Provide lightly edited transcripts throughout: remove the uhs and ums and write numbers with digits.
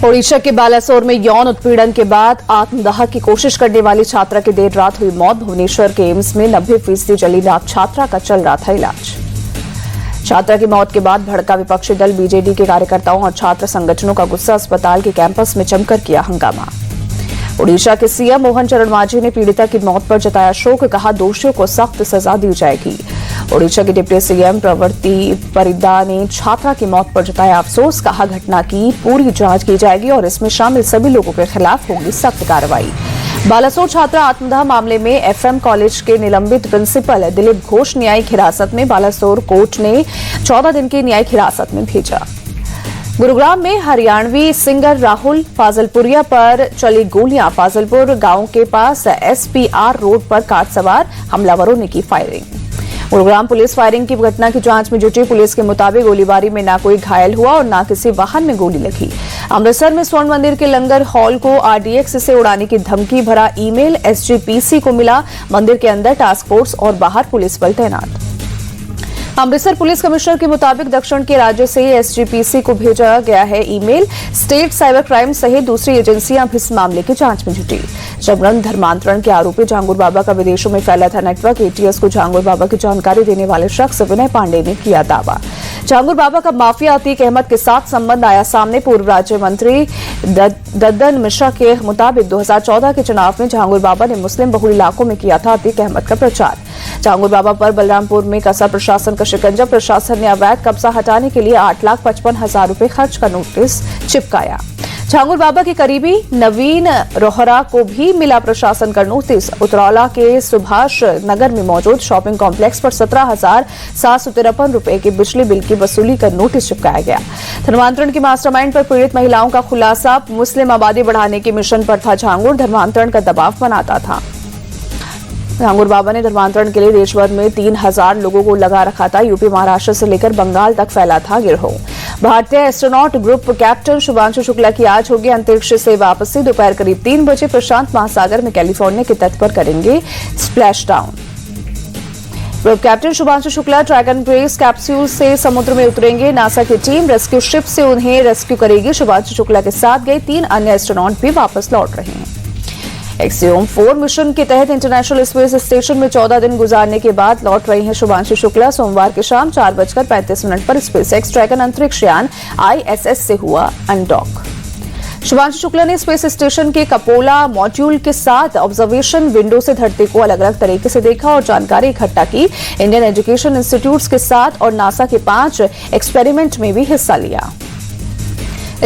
ओडिशा के बालासोर में यौन उत्पीड़न के बाद आत्मदाह की कोशिश करने वाली छात्रा की देर रात हुई मौत। भुवनेश्वर के एम्स में 90% जली रात छात्रा का चल रहा था इलाज। छात्रा की मौत के बाद भड़का विपक्षी दल बीजेडी के कार्यकर्ताओं और छात्र संगठनों का गुस्सा। अस्पताल के कैंपस में जमकर किया हंगामा। ओडिशा के सीएम मोहन चरण मांझी ने पीड़िता की मौत पर जताया शोक। कहा, दोषियों को सख्त सजा दी जाएगी। ओडिशा के डिप्टी सीएम प्रवृत्ति परिदा ने छात्रा की मौत पर जताया अफसोस। कहा, घटना की पूरी जांच की जाएगी और इसमें शामिल सभी लोगों के खिलाफ होगी सख्त कार्रवाई। बालासोर छात्रा आत्मदाह मामले में एफएम कॉलेज के निलंबित प्रिंसिपल दिलीप घोष न्यायिक हिरासत में बालासोर कोर्ट ने 14 दिन की न्यायिक हिरासत में भेजा। गुरुग्राम में हरियाणवी सिंगर राहुल फाजलपुरिया पर चली गोलियां। फाजलपुर गांव के पास एसपीआर रोड पर कार सवार हमलावरों ने की फायरिंग। गुरुग्राम पुलिस फायरिंग की घटना की जांच में जुटी। पुलिस के मुताबिक गोलीबारी में न कोई घायल हुआ और न किसी वाहन में गोली लगी। अमृतसर में स्वर्ण मंदिर के लंगर हॉल को आरडीएक्स से उड़ाने की धमकी भरा ईमेल एसजीपीसी को मिला। मंदिर के अंदर टास्क फोर्स और बाहर पुलिस बल तैनात। अमृतसर पुलिस कमिश्नर के मुताबिक दक्षिण के राज्य से एसजीपीसी को भेजा गया है ईमेल। स्टेट साइबर क्राइम सहित दूसरी एजेंसियां भी इस मामले की जांच में जुटी। जबरन धर्मांतरण के आरोपी झांगुर बाबा का विदेशों में फैला था नेटवर्क। एटीएस को झांगुर बाबा की जानकारी देने वाले शख्स विनय पांडे ने किया दावा। झांगुर बाबा का माफिया अतीक अहमद के साथ संबंध आया सामने। पूर्व राज्य मंत्री दद्दन मिश्रा के मुताबिक 2014 के चुनाव में झांगुर बाबा ने मुस्लिम बहुल इलाकों में किया था अतीक अहमद का प्रचार। झांगुर बाबा पर बलरामपुर में कसा प्रशासन का शिकंजा। प्रशासन ने अवैध कब्जा हटाने के लिए 8,55,000 रुपए खर्च का नोटिस चिपकाया। झांगुर बाबा के करीबी नवीन रोहरा को भी मिला प्रशासन का नोटिस। उतरौला के सुभाष नगर में मौजूद शॉपिंग कॉम्प्लेक्स पर 17,753 रुपए के बिजली बिल की वसूली का नोटिस चिपकाया गया। धर्मांतरण के मास्टरमाइंड पर पीड़ित महिलाओं का खुलासा। मुस्लिम आबादी बढ़ाने के मिशन पर था झांगुर। धर्मांतरण का दबाव बनाता था। झांगुर बाबा ने धर्मांतरण के लिए देशभर में 3,000 लोगों को लगा रखा था। यूपी महाराष्ट्र से लेकर बंगाल तक फैला था गिरोह। भारतीय astronaut group captain Shubhanshu Shukla की आज होगी अंतरिक्ष से वापसी। दोपहर करीब 3 बजे प्रशांत महासागर में कैलिफोर्निया के तट पर करेंगे splash down. Group captain Shubhanshu Shukla dragon grace capsule से समुद्र में उतरेंगे। नासा की टीम रेस्क्यू शिप से उन्हें रेस्क्यू करेगी। शुभांशु शुक्ला के साथ गए 3 अन्य एस्ट्रोनॉट भी वापस लौट रहे हैं। एक्सियोम 4 मिशन के तहत इंटरनेशनल स्पेस स्टेशन में 14 दिन गुजारने के बाद लौट रही हैं शुभांशु शुक्ला। सोमवार की शाम 4:35 पर स्पेसएक्स ड्रैगन अंतरिक्ष यान ISS से हुआ अनडॉक। शुभांशु शुक्ला ने स्पेस स्टेशन के कपोला मॉड्यूल के साथ ऑब्जर्वेशन विंडो से धरती को अलग अलग तरीके से देखा और जानकारी इकट्ठा की। इंडियन एजुकेशन इंस्टीट्यूट के साथ और नासा के 5 एक्सपेरिमेंट में भी हिस्सा लिया।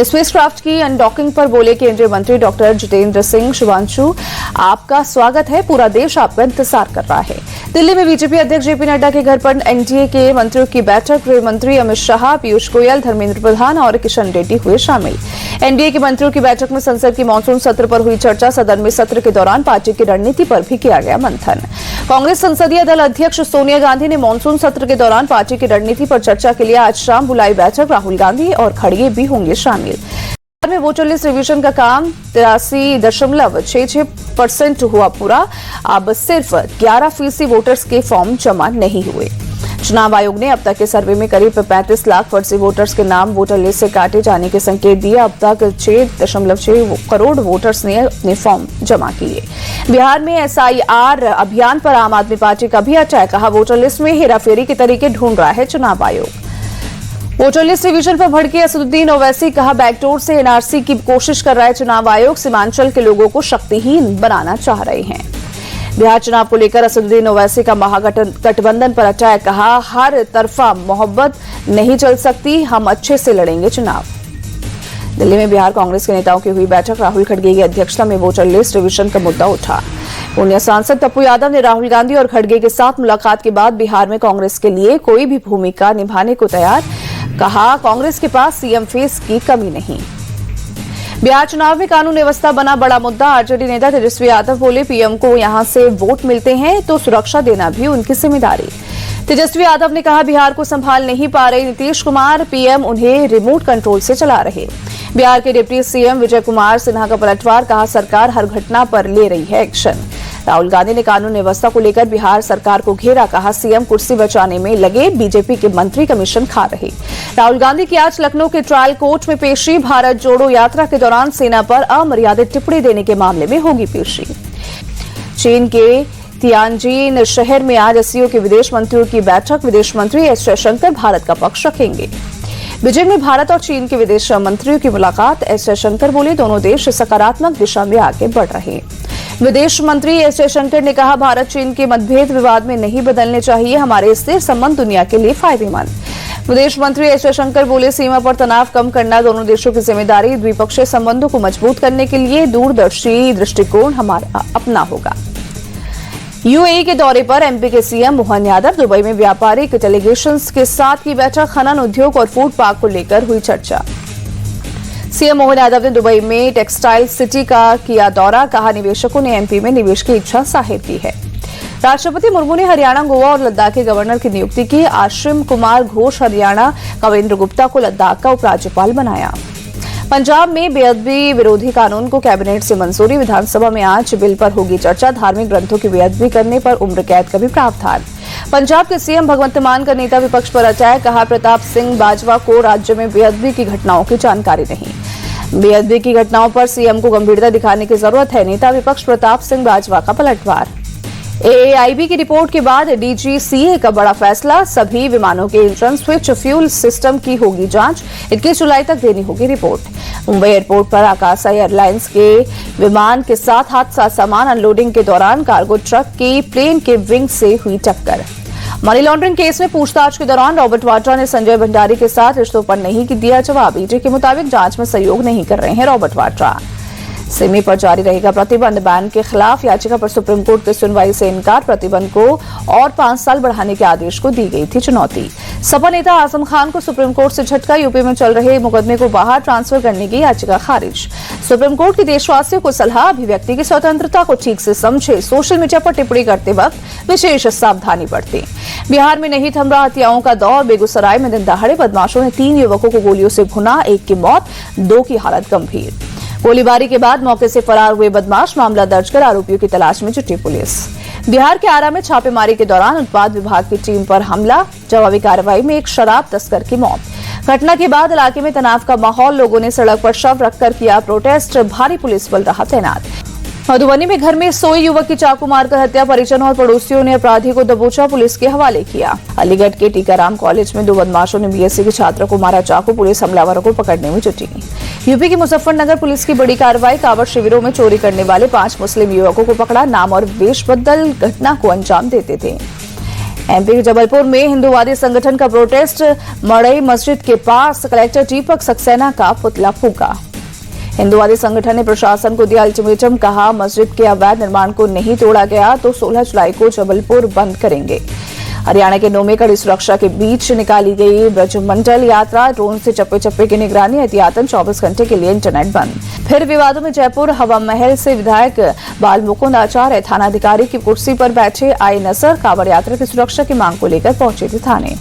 स्पेसक्राफ्ट की अनडॉकिंग पर बोले केंद्रीय मंत्री डॉक्टर जितेंद्र सिंह, शुभांशु आपका स्वागत है, पूरा देश आपका इंतजार कर रहा है। दिल्ली में बीजेपी अध्यक्ष जेपी नड्डा के घर पर एनडीए के मंत्रियों की बैठक। गृह मंत्री अमित शाह, पीयूष गोयल, धर्मेंद्र प्रधान और किशन रेड्डी हुए शामिल। एनडीए के मंत्रियों की बैठक में संसद की मानसून सत्र पर हुई चर्चा। सदन में सत्र के दौरान पार्टी की रणनीति पर भी किया गया मंथन। कांग्रेस संसदीय दल अध्यक्ष सोनिया गांधी ने मानसून सत्र के दौरान पार्टी की रणनीति पर चर्चा के लिए आज शाम बुलाई बैठक। राहुल गांधी और खड़गे भी होंगे शामिल। बिहार में वोटर लिस्ट रिवीजन का काम 83.66% हुआ पूरा। अब सिर्फ 11% वोटर्स के फॉर्म जमा नहीं हुए। चुनाव आयोग ने अब तक के सर्वे में करीब 35 लाख फर्जी वोटर्स के नाम वोटर लिस्ट से काटे जाने के संकेत दिए। अब तक 6.6 करोड़ वोटर्स ने अपने फॉर्म जमा किए। बिहार में SIR अभियान पर आम आदमी पार्टी का भी अटैक। कहा, वोटर लिस्ट में हेराफेरी के तरीके ढूंढ रहा है चुनाव आयोग। वोटर लिस्ट रिवीजन पर भड़के असदुद्दीन ओवैसी। कहा, बैकडोर से एनआरसी की कोशिश कर रहा है चुनाव आयोग। सीमांचल के लोगों को शक्तिहीन बनाना चाह रहे हैं। बिहार चुनाव को लेकर असदुद्दीन ओवैसी का महागठबंधन पर अटैक। कहा, हर तरफा मोहब्बत नहीं चल सकती, हम अच्छे से लड़ेंगे चुनाव। दिल्ली में बिहार कांग्रेस के नेताओं की हुई बैठक। राहुल खड़गे की अध्यक्षता में वोटर लिस्ट रिवीजन का मुद्दा उठा। पूर्णिया सांसद पप्पू यादव ने राहुल गांधी और खड़गे के साथ मुलाकात के बाद बिहार में कांग्रेस के लिए कोई भी भूमिका निभाने को तैयार। कहा, कांग्रेस के पास सीएम फेस की कमी नहीं। बिहार चुनाव में कानून व्यवस्था बना बड़ा मुद्दा। आरजेडी नेता तेजस्वी यादव बोले, पीएम को यहां से वोट मिलते हैं तो सुरक्षा देना भी उनकी जिम्मेदारी। तेजस्वी यादव ने कहा, बिहार को संभाल नहीं पा रहे नीतीश कुमार, पीएम उन्हें रिमोट कंट्रोल से चला रहे। बिहार के डिप्टी सीएम विजय कुमार सिन्हा का पलटवार। कहा, सरकार हर घटना पर ले रही है एक्शन। राहुल गांधी ने कानून व्यवस्था को लेकर बिहार सरकार को घेरा, कहा सीएम कुर्सी बचाने में लगे, बीजेपी के मंत्री कमीशन खा रहे। राहुल गांधी की आज लखनऊ के ट्रायल कोर्ट में पेशी। भारत जोड़ो यात्रा के दौरान सेना पर अमर्यादित टिप्पणी देने के मामले में होगी पेशी। चीन के तियानजिन शहर में आज एससीओ के विदेश मंत्रियों की बैठक। विदेश मंत्री एस जयशंकर भारत का पक्ष रखेंगे। बीजिंग में भारत और चीन के विदेश मंत्रियों की मुलाकात। एस जयशंकर बोले, दोनों देश सकारात्मक दिशा में आगे बढ़ रहे हैं। विदेश मंत्री एस जयशंकर ने कहा, भारत चीन के मतभेद विवाद में नहीं बदलने चाहिए, हमारे स्थिर संबंध दुनिया के लिए फायदेमंद। विदेश मंत्री एस जयशंकर बोले, सीमा पर तनाव कम करना दोनों देशों की जिम्मेदारी, द्विपक्षीय संबंधों को मजबूत करने के लिए दूरदर्शी दृष्टिकोण हमारा अपना होगा। यूएई के दौरे पर एमपी के सीएम मोहन यादव। दुबई में व्यापारिक डेलीगेशंस के साथ की बैठक। खनन उद्योग और फूड पार्क को लेकर हुई चर्चा। सीएम मोहन यादव ने दुबई में टेक्सटाइल सिटी का किया दौरा, कहा निवेशकों ने एमपी में निवेश की इच्छा जाहिर की है। राष्ट्रपति मुर्मू ने हरियाणा, गोवा और लद्दाख के गवर्नर की नियुक्ति की। आशिम कुमार घोष हरियाणा, कविंद्र गुप्ता को लद्दाख का उपराज्यपाल बनाया। पंजाब में बेअदबी विरोधी कानून को कैबिनेट से मंजूरी। विधानसभा में आज बिल पर होगी चर्चा। धार्मिक ग्रंथों की बेअदबी करने पर उम्र कैद का भी प्रावधान। पंजाब के सीएम भगवंत मान का नेता विपक्ष पर अटैक, कहा प्रताप सिंह बाजवा को राज्य में बेअदबी की घटनाओं की जानकारी नहीं। बेअदबी की घटनाओं पर सीएम को गंभीरता दिखाने की जरूरत है। नेता विपक्ष प्रताप सिंह बाजवा का पलटवार। एएआईबी की रिपोर्ट के बाद डीजीसीए का बड़ा फैसला। सभी विमानों के इंजन स्विच फ्यूल सिस्टम की होगी जांच। 21 जुलाई तक देनी होगी रिपोर्ट। मुंबई एयरपोर्ट पर आकाशा एयरलाइंस के विमान के साथ हादसा। सामान अनलोडिंग के दौरान कार्गो ट्रक की प्लेन के विंग से हुई टक्कर। मनी लॉन्ड्रिंग केस में पूछताछ के दौरान रॉबर्ट वाड्रा ने संजय भंडारी के साथ रिश्तों पर नहीं दिया जवाब। ईडी के मुताबिक जांच में सहयोग नहीं कर रहे हैं रॉबर्ट वाड्रा। सिमी पर जारी रहेगा प्रतिबंध। बैन के खिलाफ याचिका पर सुप्रीम कोर्ट की सुनवाई से इनकार। प्रतिबंध को और 5 साल बढ़ाने के आदेश को दी गई थी चुनौती। सपा नेता आजम खान को सुप्रीम कोर्ट से झटका। यूपी में चल रहे मुकदमे को बाहर ट्रांसफर करने की याचिका खारिज। सुप्रीम कोर्ट की देशवासियों को सलाह, अभिव्यक्ति की स्वतंत्रता को ठीक से समझे, सोशल मीडिया पर टिप्पणी करते वक्त विशेष सावधानी बरतें। बिहार में नहीं थम रहा हत्याओं का दौर। बेगूसराय में दिन दहाड़े बदमाशों ने 3 युवकों को गोलियों से भुना, 1 की मौत, 2 की हालत गंभीर। गोलीबारी के बाद मौके से फरार हुए बदमाश। मामला दर्ज कर आरोपियों की तलाश में जुटी पुलिस। बिहार के आरा में छापेमारी के दौरान उत्पाद विभाग की टीम पर हमला। जवाबी कार्रवाई में एक शराब तस्कर की मौत। घटना के बाद इलाके में तनाव का माहौल। लोगों ने सड़क पर शव रखकर किया प्रोटेस्ट। भारी पुलिस बल रहा तैनात। मधुबनी में घर में सोए युवक की चाकू मारकर हत्या। परिजनों और पड़ोसियों ने अपराधी को दबोचा, पुलिस के हवाले किया। अलीगढ़ के टीकाराम कॉलेज में 2 बदमाशों ने बीएससी के छात्र को मारा चाकू। पुलिस हमलावरों को पकड़ने में जुटी। यूपी की मुजफ्फरनगर पुलिस की बड़ी कार्रवाई। कांवड़ शिविरों में चोरी करने वाले 5 मुस्लिम युवकों को पकड़ा। नाम और वेश बदल घटना को अंजाम देते थे। एमपी के जबलपुर में हिंदूवादी संगठन का प्रोटेस्ट। मड़ई मस्जिद के पास कलेक्टर दीपक सक्सेना का पुतला फूका। हिंदूवादी संगठन ने प्रशासन को दिया अल्टीमेटम, कहा मस्जिद के अवैध निर्माण को नहीं तोड़ा गया तो 16 जुलाई को जबलपुर बंद करेंगे। हरियाणा के नोमे कड़ी सुरक्षा के बीच निकाली गई ब्रजमंडल यात्रा। ड्रोन से चप्पे चप्पे की निगरानी। एहतियातन 24 घंटे के लिए इंटरनेट बंद। फिर विवादों में जयपुर। हवा महल से विधायक बाल मुकुंद आचार्य थानाधिकारी की कुर्सी पर बैठे आए नजर। कांवड़ यात्रा की सुरक्षा की मांग को लेकर पहुंचे थे थाने।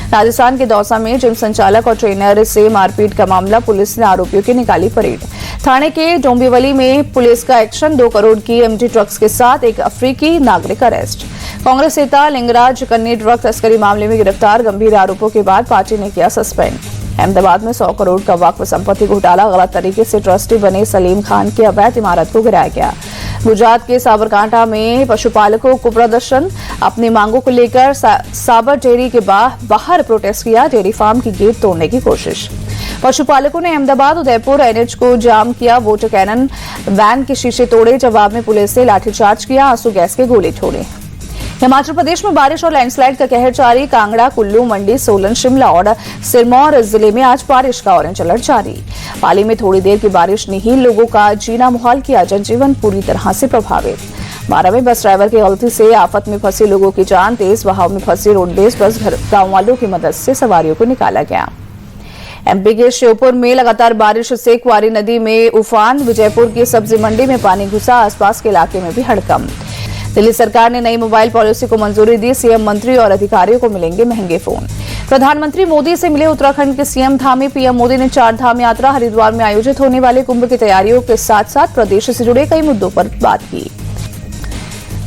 राजस्थान के दौसा में जिम संचालक और ट्रेनर से मारपीट का मामला। पुलिस ने आरोपियों की निकाली परेड। थाने के डोंबिवली में पुलिस का एक्शन। 2 करोड़ की एमजी ड्रग्स के साथ एक अफ्रीकी नागरिक अरेस्ट। कांग्रेस नेता लिंगराज कन्नी ड्रग तस्करी मामले में गिरफ्तार। गंभीर आरोपों के बाद पार्टी ने किया सस्पेंड। अहमदाबाद में 100 करोड़ का वक्फ संपत्ति घोटाला। गलत तरीके से ट्रस्टी बने सलीम खान की अवैध इमारत को गिराया गया। गुजरात के साबरकांठा में पशुपालकों को प्रदर्शन। अपनी मांगों को लेकर साबर डेयरी के बाहर प्रोटेस्ट किया। डेयरी फार्म की गेट तोड़ने की कोशिश। पशुपालकों ने अहमदाबाद उदयपुर एनएच को जाम किया। वोटर कैनन वैन के शीशे तोड़े। जवाब में पुलिस ने लाठीचार्ज किया। आंसू गैस के गोले छोड़े। हिमाचल प्रदेश में बारिश और लैंडस्लाइड का कहर जारी। कांगड़ा, कुल्लू, मंडी, सोलन, शिमला और सिरमौर जिले में आज बारिश का ऑरेंज अलर्ट जारी। पाली में थोड़ी देर की बारिश ने ही लोगों का जीना मुहाल किया। जनजीवन पूरी तरह से प्रभावित। 12 में बस ड्राइवर की गलती से आफत में फंसे लोगों की जान। तेज बहाव में फंसी रोडवेज बस गांव वालों की मदद से सवारियों को निकाला गया। एमपी के श्योपुर में लगातार बारिश से क्वारी नदी में उफान। विजयपुर की सब्जी मंडी में पानी घुसा। आसपास के इलाके में भी हड़कंप। दिल्ली सरकार ने नई मोबाइल पॉलिसी को मंजूरी दी। सीएम, मंत्री और अधिकारियों को मिलेंगे महंगे फोन। प्रधानमंत्री मोदी से मिले उत्तराखंड के सीएम धामी। पीएम मोदी ने 4 धाम यात्रा, हरिद्वार में आयोजित होने वाले कुंभ की तैयारियों के साथ साथ प्रदेश से जुड़े कई मुद्दों पर बात की।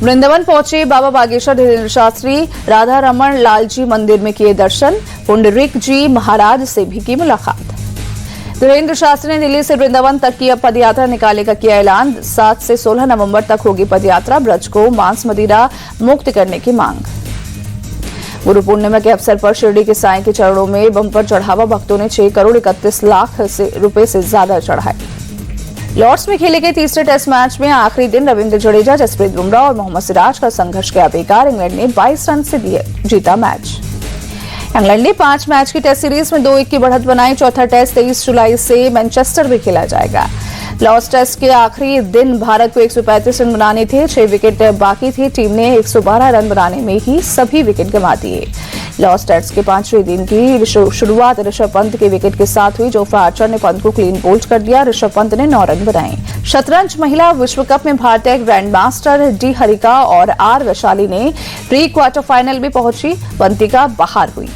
वृंदावन पहुंचे बाबा बागेश्वर धीरेन्द्र शास्त्री, राधा रमन लालजी मंदिर में किए दर्शन, पुंडरीक जी महाराज से भी की मुलाकात। धीरेन्द्र शास्त्री ने दिल्ली से वृंदावन तक की अब पदयात्रा निकालने का किया ऐलान। 7 से 16 नवंबर तक होगी पदयात्रा। ब्रज को मांस मदिरा मुक्त करने की मांग। गुरु पूर्णिमा के अवसर पर शिरडी के साईं के चरणों में बम्पर चढ़ावा। भक्तों ने 6 करोड़ 31 लाख रुपए से ज्यादा चढ़ाए। लॉर्ड्स में खेले गए तीसरे टेस्ट मैच में आखिरी दिन रविंद्र जडेजा, जसप्रीत बुमराह और मोहम्मद सिराज का संघर्ष किया बेकार। इंग्लैंड ने 22 रन से जीता मैच। इंग्लैंड ने 5 मैच की टेस्ट सीरीज में 2-1 की बढ़त बनाई। चौथा टेस्ट 23 जुलाई से मैनचेस्टर में खेला जाएगा। लॉर्ड्स टेस्ट के आखिरी दिन भारत को 135 रन बनाने थे। 6 विकेट बाकी थे। टीम ने 112 रन बनाने में ही सभी विकेट गंवा दिए। लॉर्ड्स टेस्ट के 5वें दिन की शुरुआत ऋषभ पंत के विकेट के साथ हुई। जोफ्रा आर्चर ने पंत को क्लीन बोल्ड कर दिया। ऋषभ पंत ने 9 रन बनाए। शतरंज महिला विश्व कप में भारतीय ग्रैंड मास्टर डी हरिका और आर वैशाली ने प्री क्वार्टर फाइनल में पहुंची। पंतिका बाहर हुई।